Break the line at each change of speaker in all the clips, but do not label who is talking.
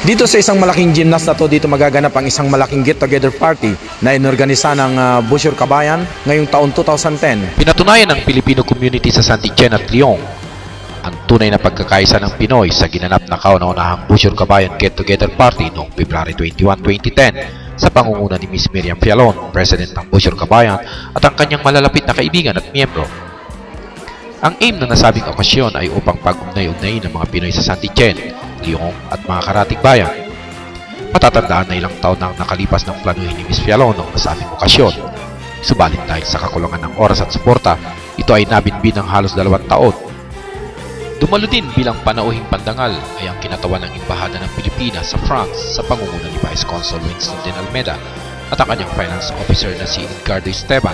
Dito sa isang malaking gymnast na to, dito magaganap ang isang malaking get-together party na inorganisa ng Busyur Kabayan ngayong taon 2010.
Pinatunayan ng Filipino community sa Saint Etienne at Leon ang tunay na pagkakaisa ng Pinoy sa ginanap na kauna-unahang Busyur Kabayan get-together party noong February 21, 2010 sa pangunguna ni Miss Miriam Fialon, President ng Busyur Kabayan at ang kanyang malalapit na kaibigan at miyembro. Ang aim ng nasabing okasyon ay upang pag-ugnay-ugnay ng mga Pinoy sa Saint Etienne, Leon at mga karatig bayan. Matatandaan na ilang taon nang nakalipas ng planuhin ni Miss Fialon noong nasabing okasyon. Subalit dahil sa kakulangan ng oras at suporta, ito ay nabinbin ng halos 2 taon. Dumalo din bilang panauhing pandangal ay ang kinatawan ng Embahada ng Pilipinas sa France sa pangunguna ni Vice Consul Winston de Almeida at ang kanyang finance officer na si Edgardo Esteban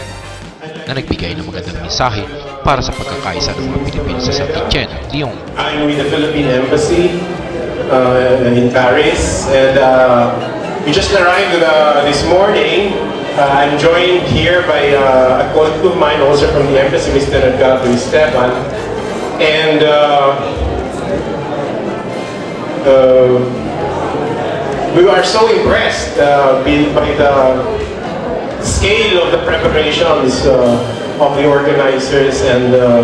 na nagbigay ng magandang mensahe para sa pagkakaisa ng mga Pilipino sa Saint Etienne at Leon.
I'm with the Philippine Embassy in Paris, and we just arrived this morning. I'm joined here by a colleague of mine also from the embassy, Mr. Edgardo Esteban, and we are so impressed by the scale of the preparations of the organizers and the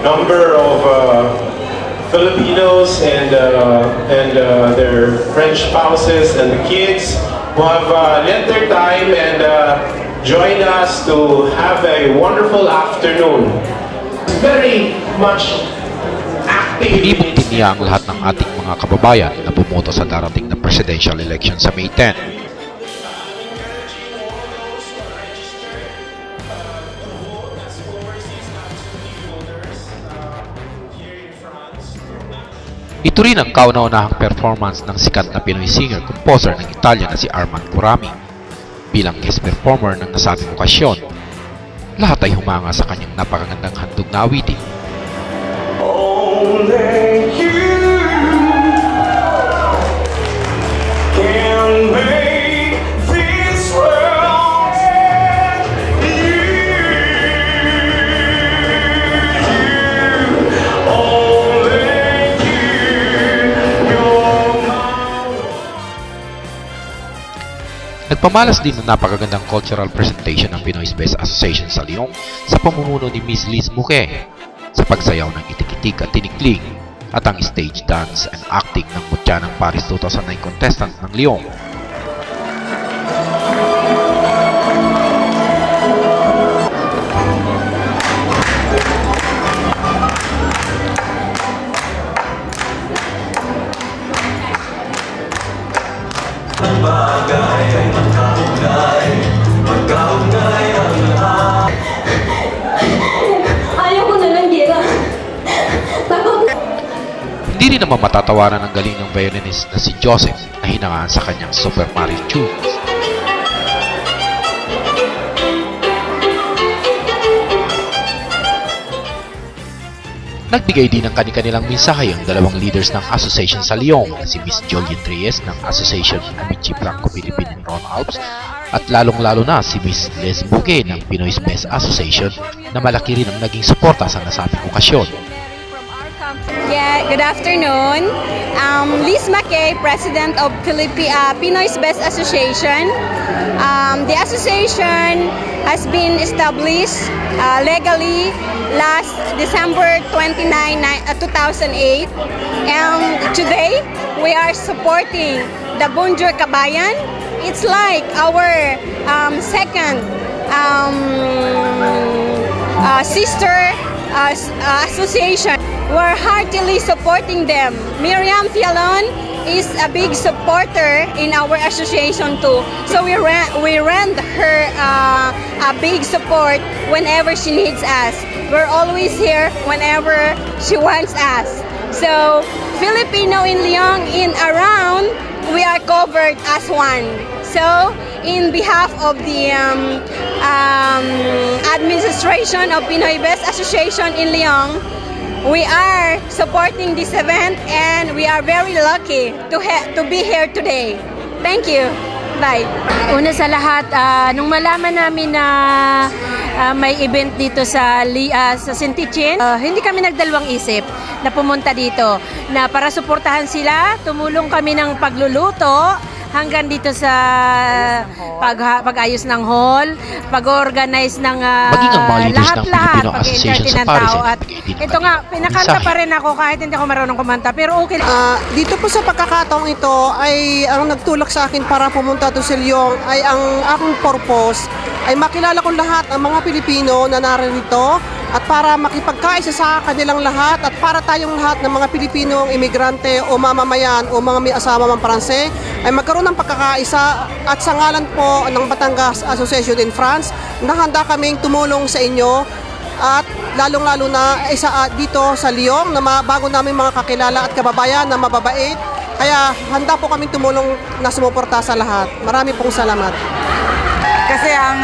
number of Filipinos and their French spouses and the kids who have lent their time and joined us to have a wonderful afternoon. It's very much active.
Pinibok din niya ang lahat ng ating mga kababayan na bumoto sa darating na presidential election sa May 10. Ito rin ang kauna-unahang performance ng sikat na Pinoy singer-composer ng Italia na si Armand Curami. Bilang guest performer ng nasabing okasyon, lahat ay humanga sa kanyang napakagandang handog na awitin.
Only you can make this world
Nagpamalas din ng napakagandang cultural presentation ng Pinoy's Best Association sa Leon sa pamumuno ni Miss Liz Muque sa pagsayaw ng itik-itik at tinikling at ang stage dance and acting ng Mutya ng Paris 2009 contestant ng Leon. Hindi rin naman matatawaran ang galing ng violinist na si Joseph na hinangaan sa kanyang Super Mario tunes. Nagbigay din ng kani-kanilang mensahe ang dalawang leaders ng association sa Leon na si Miss Jolien Reyes ng Association Amici Franco-Philippine in Ron Alps at lalong-lalo na si Miss Liz Muque ng Pinoy's Best Association na malaki rin ang naging suporta sa nasabing okasyon.
Yeah, good afternoon. Liz Muque, President of Pinoy's Best Association. The association has been established legally last December 29, 2008. And today, we are supporting the Busyur Kabayan. It's like our second sister association. We're heartily supporting them. Miriam Fialon is a big supporter in our association too. So we rent her a big support whenever she needs us. We're always here whenever she wants us. So Filipino in Leon, in around, we are covered as one. So in behalf of the administration of Pinoy Best Association in Leon, we are supporting this event and we are very lucky to be here today. Thank you. Bye.
Una sa lahat, nung malaman namin na may event dito sa Saint Etienne. Hindi kami nagdalawang isip na pumunta dito na para suportahan sila. Tumulong kami ng pagluluto hanggang dito sa pag-ayos ng hall, pag-organize ng
Maging ang mga leaders ng
lahat-lahat,
Filipino Association sa
ng
Paris
tao.
ay
At
nagbigay din ng
ito nga,
kanilang
pinakanta
mensahe.
pa rin ako kahit hindi ako marunong kumanta. Pero okay.
Dito po sa pagkakataong ito ay ang nagtulak sa akin para pumunta to sa Lyon ay ang aking purpose ay makilala ko lahat ang mga Pilipino na narito at para makipagkaisa sa kanilang lahat at para tayong lahat ng mga Pilipinong imigrante o mamamayan o mga may asawa mang Pranse ay magkaroon ng pagkakaisa at sa ngalan po ng Batangas Association in France na handa kaming tumulong sa inyo at lalong-lalo na dito sa Lyon na bago namin mga kakilala at kababayan na mababait. Kaya handa po kaming tumulong na sumuporta sa lahat. Marami pong salamat.
Kasi ang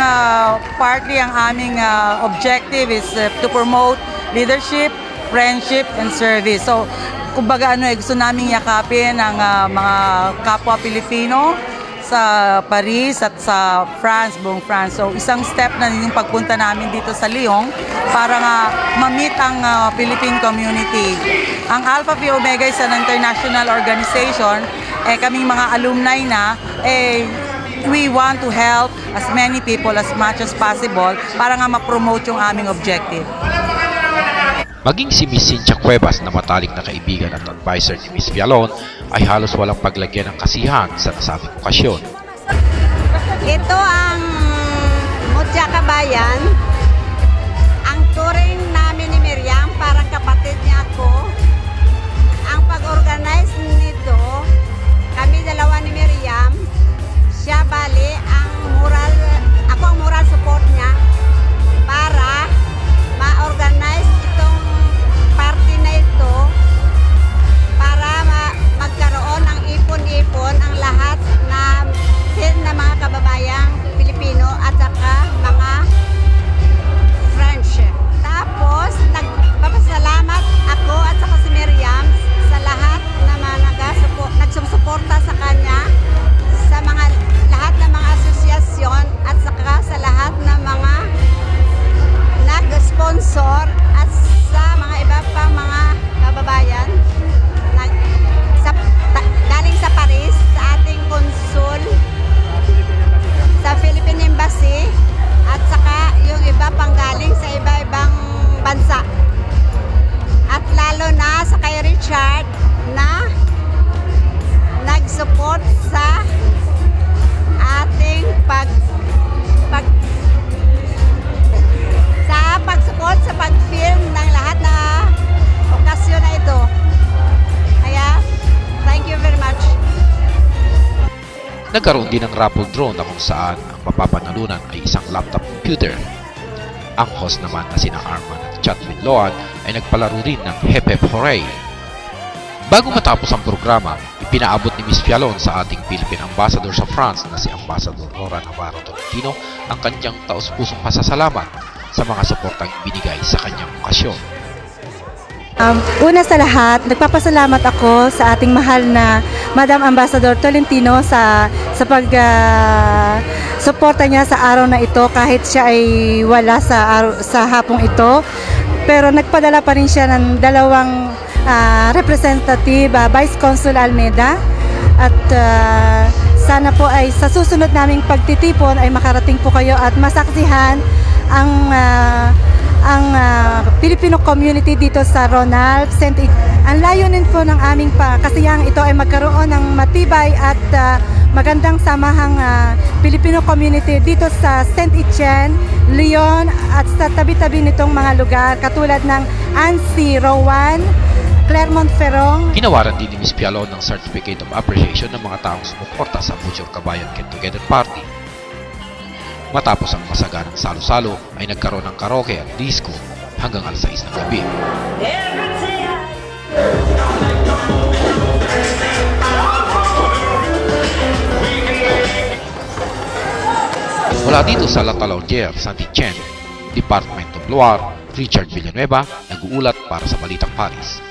partly ang aming objective is to promote leadership, friendship, and service. So, kumbaga gusto naming yakapin ang mga kapwa Pilipino sa Paris at sa France, buong France. So, isang step na yung pagpunta namin dito sa Lyon para nga ma-meet ang Philippine community. Ang Alpha Phi Omega is an international organization. Kaming mga alumni na, we want to help as many people as much as possible para nga ma-promote yung aming objective.
Maging si Miss Cynthia Cuevas na matalik na kaibigan at advisor ni Miss Villalon ay halos walang paglagyan ng kasiyahan sa nasabing okasyon.
Ito ang Mutya Kabayan. Ang turing namin ni Miriam, parang kapatid niya ako. Ang pag-organize nito, kami dalawa ni Miriam, siya bali ako ang moral support niya para ma-organize itong party na ito para magkaroon ng ipon-ipon ang lahat na mga kababayang Pilipino at saka mga French. Tapos nagpapasalamat ako at saka si Miriam sa lahat na nagsusuporta sa kanya, sa lahat ng mga asosyasyon at saka sa lahat ng mga nag-sponsor at sa mga iba pang mga kababayan galing sa Paris, sa ating konsul sa Philippine Embassy at saka yung iba pang galing sa iba-ibang bansa. At lalo na sa kay Richard na nag-support sa ating pag-support sa pag-film ng lahat na okasyon na ito. Kaya, thank you very much.
Nagkaroon din ng raffle draw na kung saan ang mapapanalunan ay isang laptop computer. Ang host naman na sina Arman at Chatwin Loan ay nagpalaro rin ng Hep Hep Hooray. Bago matapos ang programa, ipinaabot ni Miss Villalon sa ating Philippine Ambassador sa France na si Ambassador Rora Navarro Tolentino ang kanyang taus-pusong pasasalamat sa mga suportang binigay sa kanyang okasyon.
Una sa lahat, nagpapasalamat ako sa ating mahal na Madam Ambassador Tolentino sa pag-suporta niya sa araw na ito kahit siya ay wala sa hapong ito. Pero nagpadala pa rin siya ng dalawang representative, Vice Consul Almeida, at sana po ay sa susunod naming pagtitipon ay makarating po kayo at masaksihan ang Filipino community dito sa Ronald St. Ang layunin po ng aming kasiyang ito ay magkaroon ng matibay at magandang samahang Filipino community dito sa St. Etienne, Lyon at sa tabi-tabi nitong mga lugar katulad ng Annecy, Rowan, Clermont-Ferrand.
Ginawaran din ni Miss Villalon ng Certificate of Appreciation ng mga taong sumuporta sa Butcher Kabayan Get Together Party. Matapos ang masaganang salo-salo ay nagkaroon ng karaoke at disco hanggang alas 6 ng gabi. Mula dito sa La Talaudière, Saint Etienne, Department of Loire, Richard Villanueva, nag-uulat para sa Balitang Paris.